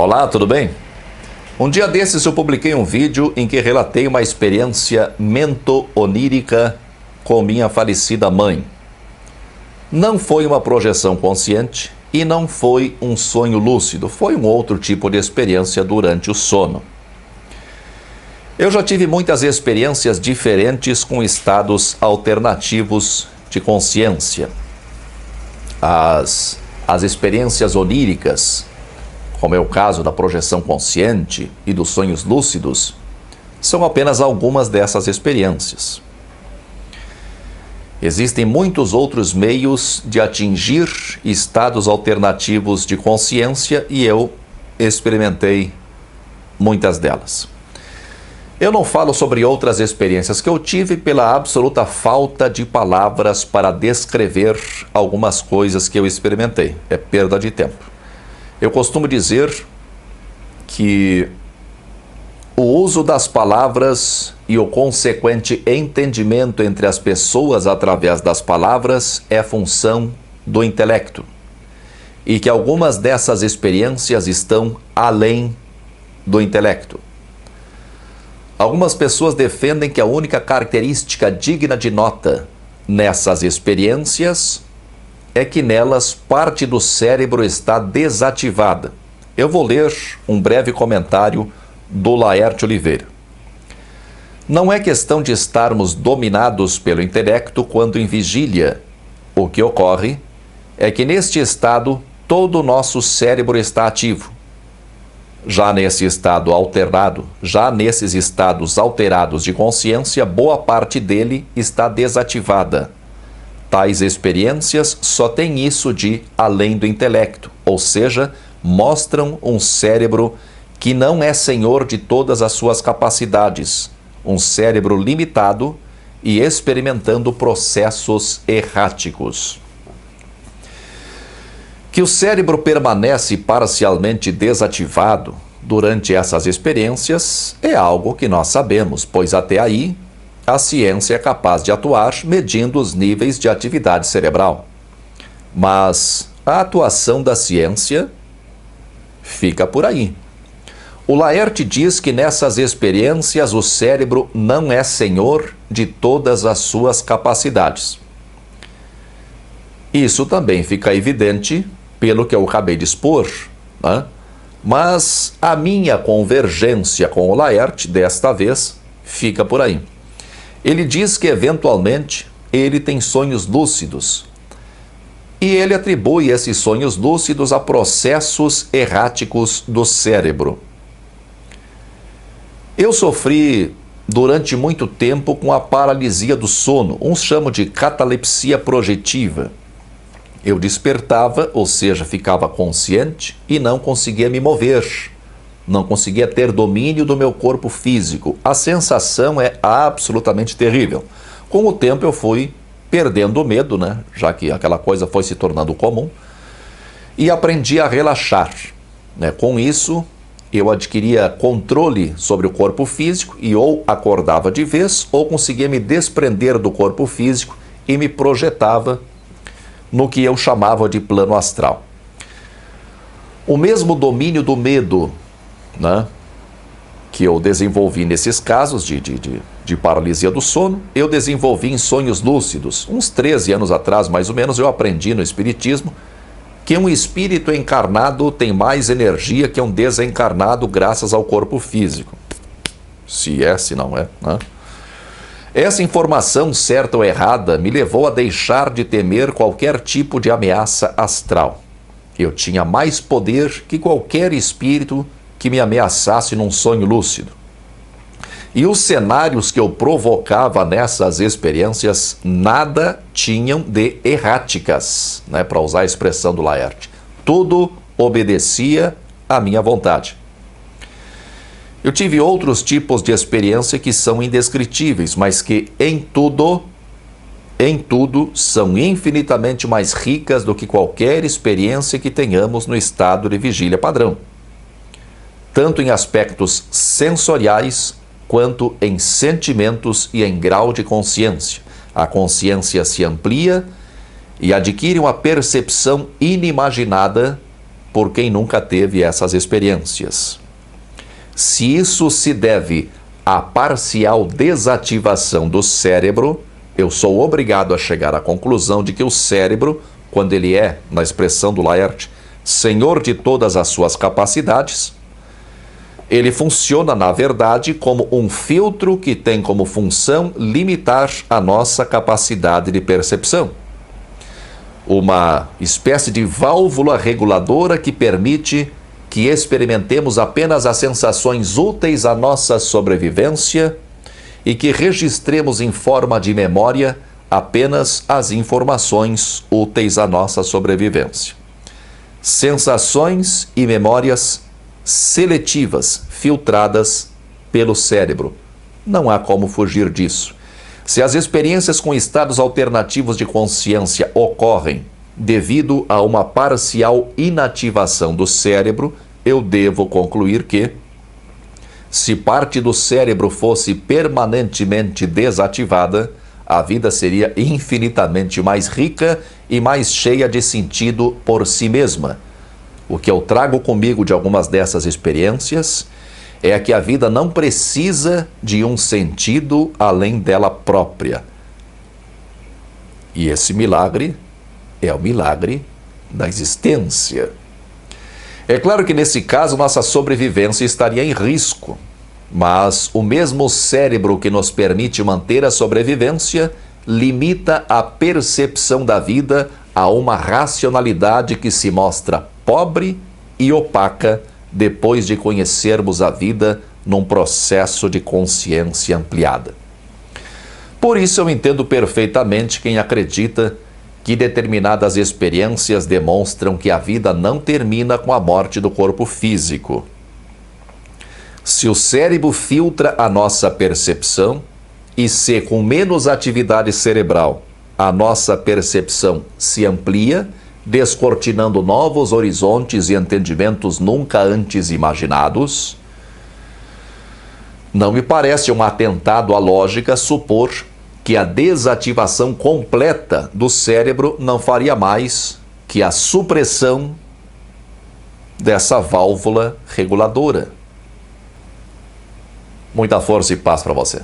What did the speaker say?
Olá, tudo bem? Um dia desses eu publiquei um vídeo em que relatei uma experiência mento-onírica com minha falecida mãe. Não foi uma projeção consciente e não foi um sonho lúcido, foi um outro tipo de experiência durante o sono. Eu já tive muitas experiências diferentes com estados alternativos de consciência. As experiências oníricas, como é o caso da projeção consciente e dos sonhos lúcidos, são apenas algumas dessas experiências. Existem muitos outros meios de atingir estados alternativos de consciência e eu experimentei muitas delas. Eu não falo sobre outras experiências que eu tive pela absoluta falta de palavras para descrever algumas coisas que eu experimentei. É perda de tempo. Eu costumo dizer que o uso das palavras e o consequente entendimento entre as pessoas através das palavras é função do intelecto. E que algumas dessas experiências estão além do intelecto. Algumas pessoas defendem que a única característica digna de nota nessas experiências é que nelas parte do cérebro está desativada. Eu vou ler um breve comentário do Laerte Oliveira. Não é questão de estarmos dominados pelo intelecto quando em vigília. O que ocorre é que neste estado todo o nosso cérebro está ativo. Já nesse estado alternado, já nesses estados alterados de consciência, boa parte dele está desativada. Tais experiências só têm isso de além do intelecto, ou seja, mostram um cérebro que não é senhor de todas as suas capacidades, um cérebro limitado e experimentando processos erráticos. Que o cérebro permanece parcialmente desativado durante essas experiências é algo que nós sabemos, pois até aí a ciência é capaz de atuar medindo os níveis de atividade cerebral. Mas a atuação da ciência fica por aí. O Laerte diz que nessas experiências o cérebro não é senhor de todas as suas capacidades. Isso também fica evidente pelo que eu acabei de expor, né? Mas a minha convergência com o Laerte, desta vez, fica por aí. Ele diz que, eventualmente, ele tem sonhos lúcidos. E ele atribui esses sonhos lúcidos a processos erráticos do cérebro. Eu sofri durante muito tempo com a paralisia do sono, uns chamam de catalepsia projetiva. Eu despertava, ou seja, ficava consciente e não conseguia me mover, não conseguia ter domínio do meu corpo físico. A sensação é absolutamente terrível. Com o tempo eu fui perdendo o medo, né? Já que aquela coisa foi se tornando comum, e aprendi a relaxar, né? Com isso, eu adquiria controle sobre o corpo físico e ou acordava de vez ou conseguia me desprender do corpo físico e me projetava no que eu chamava de plano astral. O mesmo domínio do medo, né, que eu desenvolvi nesses casos de paralisia do sono, eu desenvolvi em sonhos lúcidos. Uns 13 anos atrás, mais ou menos, eu aprendi no Espiritismo que um espírito encarnado tem mais energia que um desencarnado graças ao corpo físico. Se é, se não é, né? Essa informação, certa ou errada, me levou a deixar de temer qualquer tipo de ameaça astral. Eu tinha mais poder que qualquer espírito que me ameaçasse num sonho lúcido. E os cenários que eu provocava nessas experiências nada tinham de erráticas, né, para usar a expressão do Laerte. Tudo obedecia à minha vontade. Eu tive outros tipos de experiência que são indescritíveis, mas que em tudo são infinitamente mais ricas do que qualquer experiência que tenhamos no estado de vigília padrão. Tanto em aspectos sensoriais, quanto em sentimentos e em grau de consciência. A consciência se amplia e adquire uma percepção inimaginada por quem nunca teve essas experiências. Se isso se deve à parcial desativação do cérebro, eu sou obrigado a chegar à conclusão de que o cérebro, quando ele é, na expressão do Laerte, senhor de todas as suas capacidades, ele funciona, na verdade, como um filtro que tem como função limitar a nossa capacidade de percepção. Uma espécie de válvula reguladora que permite que experimentemos apenas as sensações úteis à nossa sobrevivência e que registremos em forma de memória apenas as informações úteis à nossa sobrevivência. Sensações e memórias seletivas, filtradas pelo cérebro. Não há como fugir disso. Se as experiências com estados alternativos de consciência ocorrem devido a uma parcial inativação do cérebro, eu devo concluir que, se parte do cérebro fosse permanentemente desativada, a vida seria infinitamente mais rica e mais cheia de sentido por si mesma. O que eu trago comigo de algumas dessas experiências é que a vida não precisa de um sentido além dela própria. E esse milagre é o milagre da existência. É claro que nesse caso nossa sobrevivência estaria em risco, mas o mesmo cérebro que nos permite manter a sobrevivência limita a percepção da vida a uma racionalidade que se mostra pobre e opaca depois de conhecermos a vida num processo de consciência ampliada. Por isso eu entendo perfeitamente quem acredita que determinadas experiências demonstram que a vida não termina com a morte do corpo físico. Se o cérebro filtra a nossa percepção e se com menos atividade cerebral a nossa percepção se amplia, descortinando novos horizontes e entendimentos nunca antes imaginados, não me parece um atentado à lógica supor que a desativação completa do cérebro não faria mais que a supressão dessa válvula reguladora. Muita força e paz para você.